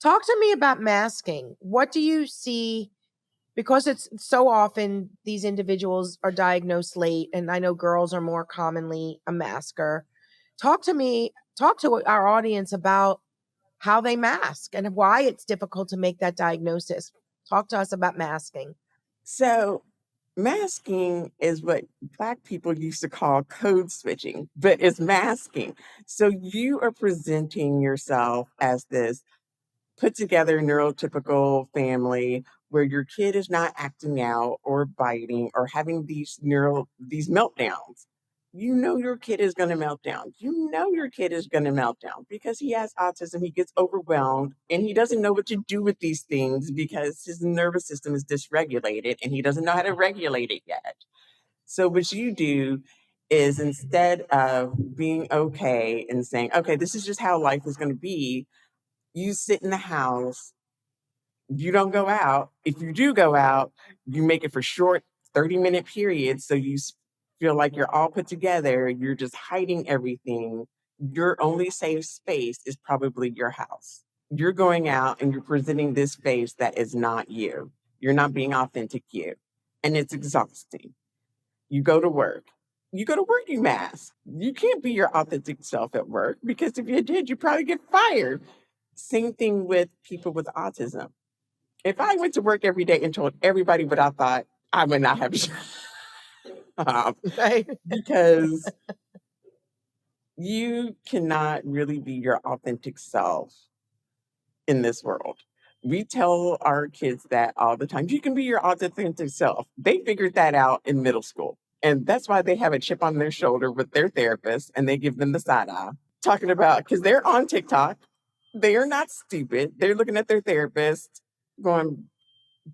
Talk to me about masking. What do you see? Because it's so often these individuals are diagnosed late, and I know girls are more commonly a masker. Talk to our audience about how they mask and why it's difficult to make that diagnosis. Talk to us about masking. So, masking is what Black people used to call code switching, but it's masking. So, you are presenting yourself as this put together neurotypical family where your kid is not acting out or biting or having these meltdowns. You know your kid is going to melt down. You know your kid is going to melt down because he has autism. He gets overwhelmed and he doesn't know what to do with these things because his nervous system is dysregulated and he doesn't know how to regulate it yet. So what you do is instead of being okay and saying, okay, this is just how life is going to be, you sit in the house, you don't go out. If you do go out, you make it for short 30-minute periods. So feel like you're all put together. You're just hiding everything. Your only safe space is probably your house. You're going out and you're presenting this face that is not you. You're not being authentic you. And it's exhausting. You go to work. You go to work, you mask. You can't be your authentic self at work because if you did, you'd probably get fired. Same thing with people with autism. If I went to work every day and told everybody what I thought, I would not have a job Right? because you cannot really be your authentic self in this world. We tell our kids that all the time. You can be your authentic self. They figured that out in middle school. And that's why they have a chip on their shoulder with their therapist and they give them the side eye. Talking about, because they're on TikTok. They are not stupid. They're looking at their therapist going,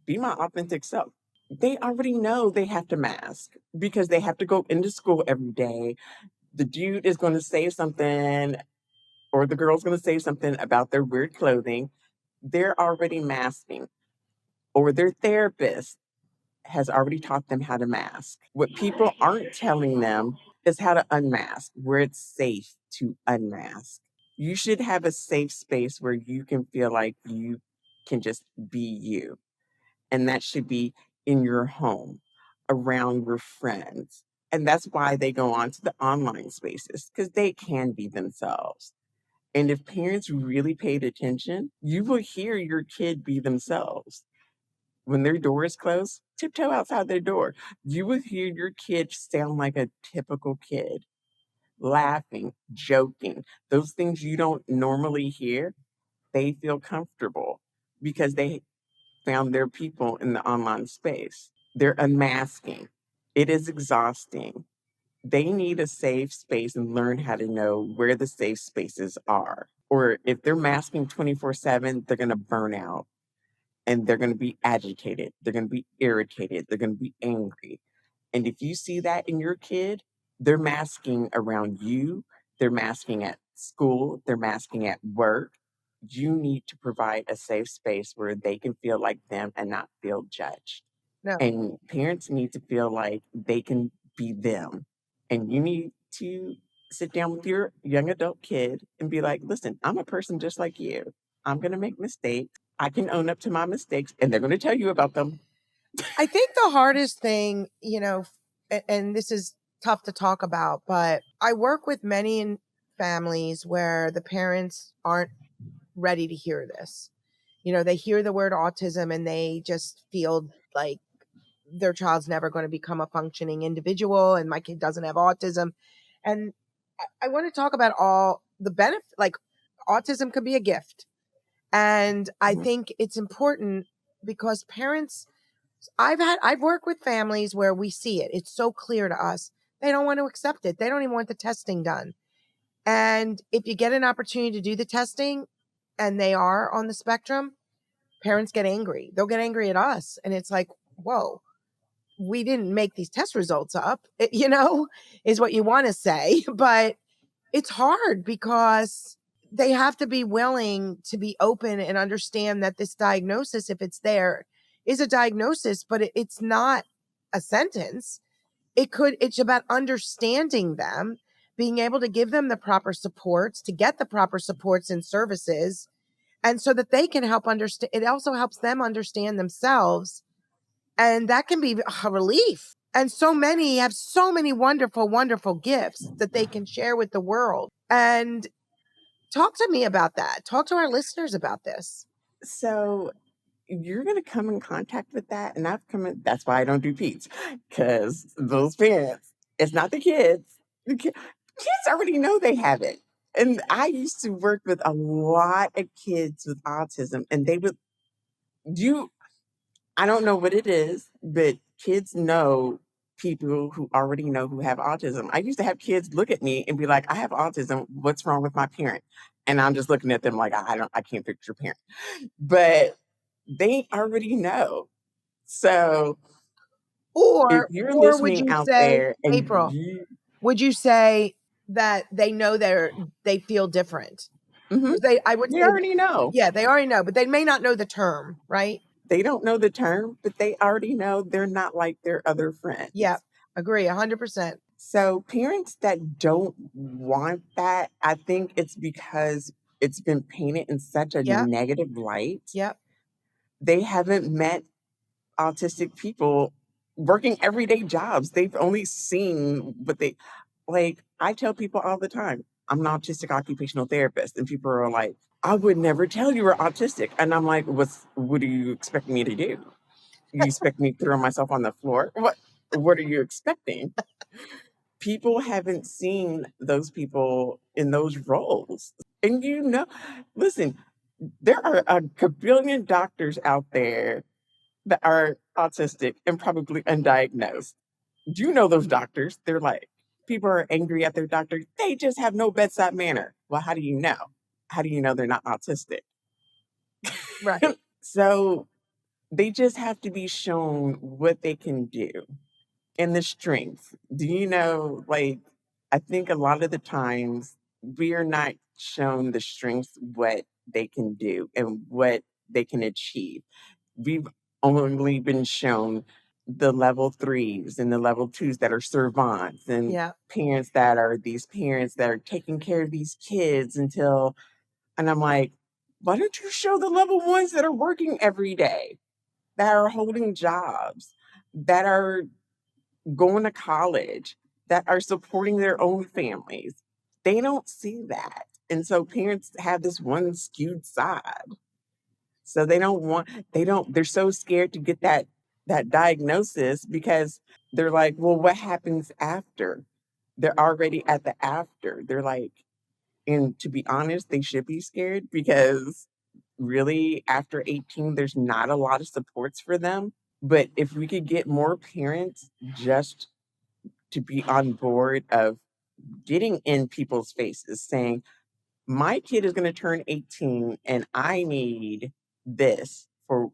be my authentic self. They already know they have to mask because they have to go into school every day. The dude is going to say something, or the girl's going to say something about their weird clothing. They're already masking, or their therapist has already taught them how to mask. What people aren't telling them is how to unmask, where it's safe to unmask. You should have a safe space where you can feel like you can just be you. And that should be in your home, around your friends. And that's why they go on to the online spaces, because they can be themselves. And if parents really paid attention, you will hear your kid be themselves. When their door is closed, tiptoe outside their door. You will hear your kid sound like a typical kid, laughing, joking. Those things you don't normally hear, they feel comfortable because they found their people in the online space. They're unmasking. It is exhausting. They need a safe space and learn how to know where the safe spaces are. Or if they're masking 24/7, they're going to burn out and they're going to be agitated. They're going to be irritated. They're going to be angry. And if you see that in your kid, they're masking around you, they're masking at school, they're masking at work. You need to provide a safe space where they can feel like them and not feel judged. No. And parents need to feel like they can be them. And you need to sit down with your young adult kid and be like, listen, I'm a person just like you. I'm going to make mistakes. I can own up to my mistakes, and they're going to tell you about them. I think the hardest thing, and this is tough to talk about, but I work with many families where the parents aren't ready to hear this. They hear the word autism and they just feel like their child's never going to become a functioning individual and my kid doesn't have autism. And I want to talk about all the benefit, like autism could be a gift. And I Mhm. think it's important because parents, I've worked with families where we see it. It's so clear to us. They don't want to accept it. They don't even want the testing done. And if you get an opportunity to do the testing and they are on the spectrum, parents get angry. They'll get angry at us. And it's like, whoa, we didn't make these test results up, is what you want to say. But it's hard because they have to be willing to be open and understand that this diagnosis, if it's there, is a diagnosis, but it's not a sentence. It's about understanding them, being able to give them the proper supports, to get the proper supports and services And so that they can help understand, it also helps them understand themselves. And that can be a relief. And so many have so many wonderful, wonderful gifts that they can share with the world. And talk to me about that. Talk to our listeners about this. So you're going to come in contact with that. And I've come in, that's why I don't do Pete's, because those parents, it's not the kids. Kids already know they have it. And I used to work with a lot of kids with autism, and they would, you, I don't know what it is, but kids know people who already know who have autism. I used to have kids look at me and be like, I have autism. What's wrong with my parent? And I'm just looking at them like, I can't fix your parent. But they already know. So if you're Or would listening you out say, there and April, you, would you say that they know they feel different? mhm, Because I would they say, already know. yeah, they already know, but they may not know the term, right? They don't know the term, but they already know they're not like their other Yeah, friends. agree, 100%. So parents that don't want that, I think it's because it's been painted in such a Yep, negative light. yep, They haven't met autistic people working everyday jobs. They've only seen what they like. I tell people all the time, I'm an autistic occupational therapist, and people are like, I would never tell you were autistic. And I'm like, what do you expect me to do? You expect me to throw myself on the floor? What are you expecting? People haven't seen those people in those roles. And listen, there are a kabillion doctors out there that are autistic and probably undiagnosed. Do you know those doctors? They're like, people are angry at their doctor. They just have no bedside manner. Well, how do you know? How do you know they're not autistic? right. So they just have to be shown what they can do and the strength. Do you know, like, I think a lot of the times we are not shown the strength, what they can do and what they can achieve. We've only been shown the level threes and the level twos that are servants and Yeah, parents that are these parents that are taking care of these kids until, and I'm like, why don't you show the level ones that are working every day, that are holding jobs, that are going to college, that are supporting their own families? They don't see that. And so parents have this one skewed side. So they're so scared to get that diagnosis because they're like, well, what happens after? They're already at the after. They're like, and to be honest, they should be scared because really after 18, there's not a lot of supports for them. But if we could get more parents just to be on board of getting in people's faces saying, my kid is going to turn 18 and I need this for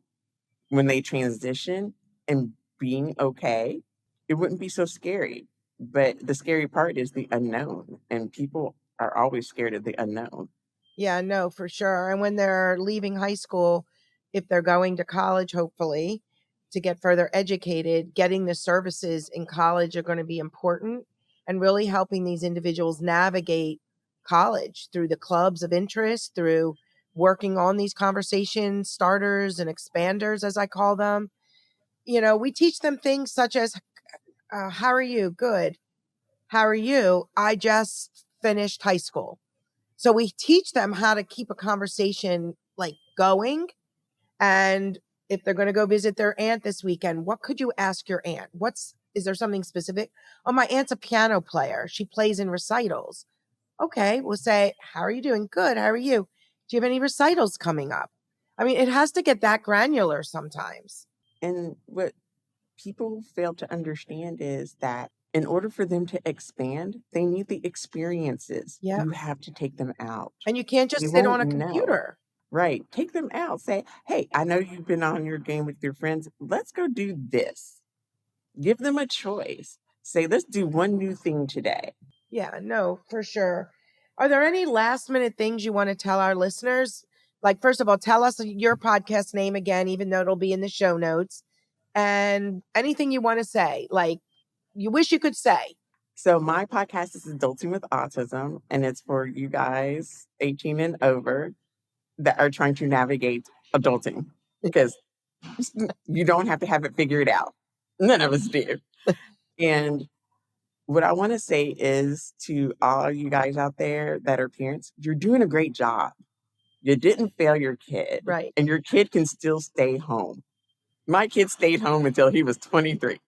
when they transition, and being okay, it wouldn't be so scary. But the scary part is the unknown, and people are always scared of the unknown. yeah, no, for sure. And when they're leaving high school, if they're going to college, hopefully, to get further educated, getting the services in college are going to be important and really helping these individuals navigate college through the clubs of interest, through working on these conversation starters and expanders, as I call them. We teach them things such as, how are you? Good. How are you? I just finished high school. So we teach them how to keep a conversation like going. And if they're going to go visit their aunt this weekend, what could you ask your aunt? Is there something specific? Oh, my aunt's a piano player. She plays in recitals. Okay, we'll say, how are you doing? Good. How are you? Do you have any recitals coming up? I mean, it has to get that granular sometimes. And what people fail to understand is that in order for them to expand, they need the experiences. Yep. You have to take them out. And you can't They just sit won't on a know. computer. Right. Take them out. Say, hey, I know you've been on your game with your friends. Let's go do this. Give them a choice. Say, let's do one new thing today. Yeah, no, for sure. Are there any last minute things you want to tell our listeners? Like, first of all, tell us your podcast name again, even though it'll be in the show notes. And anything you want to say, like you wish you could say. So, my podcast is Adulting with Autism, and it's for you guys 18 and over. that are trying to navigate adulting, because you don't have to have it figured out. None of us do. And what I want to say is to all you guys out there that are parents, you're doing a great job. You didn't fail your kid, Right. and your kid can still stay home. My kid stayed home until he was 23.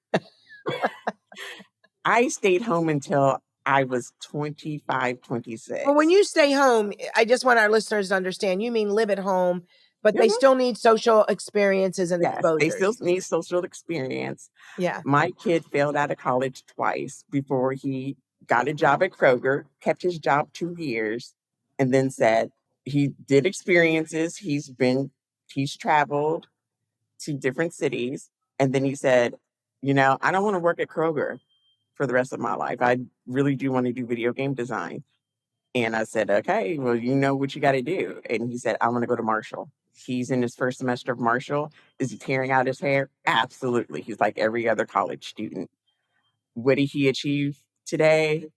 I stayed home until I was 25, Well, when 26. you stay home, I just want our listeners to understand you mean live at home, but they Mhm. still need social experiences and Yes, they still exposures. need social experience. Yeah. My kid failed out of college twice before he got a job at Kroger, kept his job 2 years, and then said he did experiences. He's traveled to different cities. And then he said, I don't want to work at Kroger for the rest of my life. I really do want to do video game design. And I said, okay, well, you know what you got to do. And he said, I want to go to Marshall. He's in his first semester of Marshall. Is he tearing out his hair? Absolutely. He's like every other college student. What did he achieve today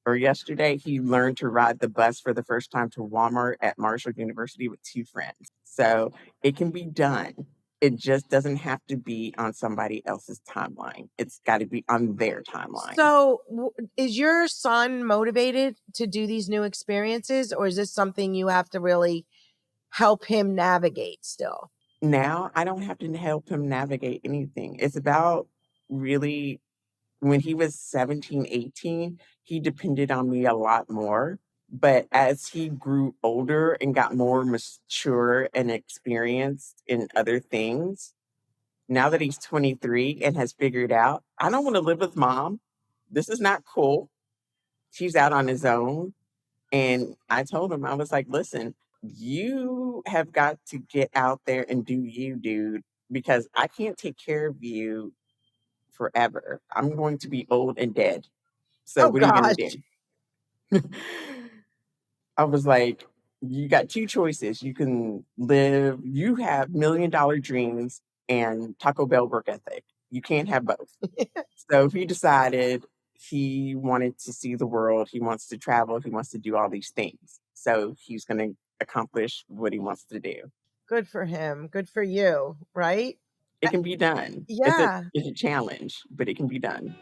or yesterday? He learned to ride the bus for the first time to Walmart at Marshall University with two friends. So it can be done. It just doesn't have to be on somebody else's timeline. It's got to be on their timeline. So, is your son motivated to do these new experiences, or is this something you have to really help him navigate still? Now I don't have to help him navigate anything. It's about really when he was 17, 18, he depended on me a lot more. But as he grew older and got more mature and experienced in other things, now that he's 23 and has figured out, I don't want to live with mom. This is not cool. He's out on his own. And I told him, I was like, listen, you have got to get out there and do you, dude, because I can't take care of you forever. I'm going to be old and dead. So Oh what are you going to gosh. do? I was like, you got two choices. You have $1 million dreams and Taco Bell work ethic. You can't have both. So he decided he wanted to see the world. He wants to travel. He wants to do all these things. So he's going to accomplish what he wants to do. Good for him. Good for you, right? It can be done. It's a Yeah. it's a challenge, but it can be done.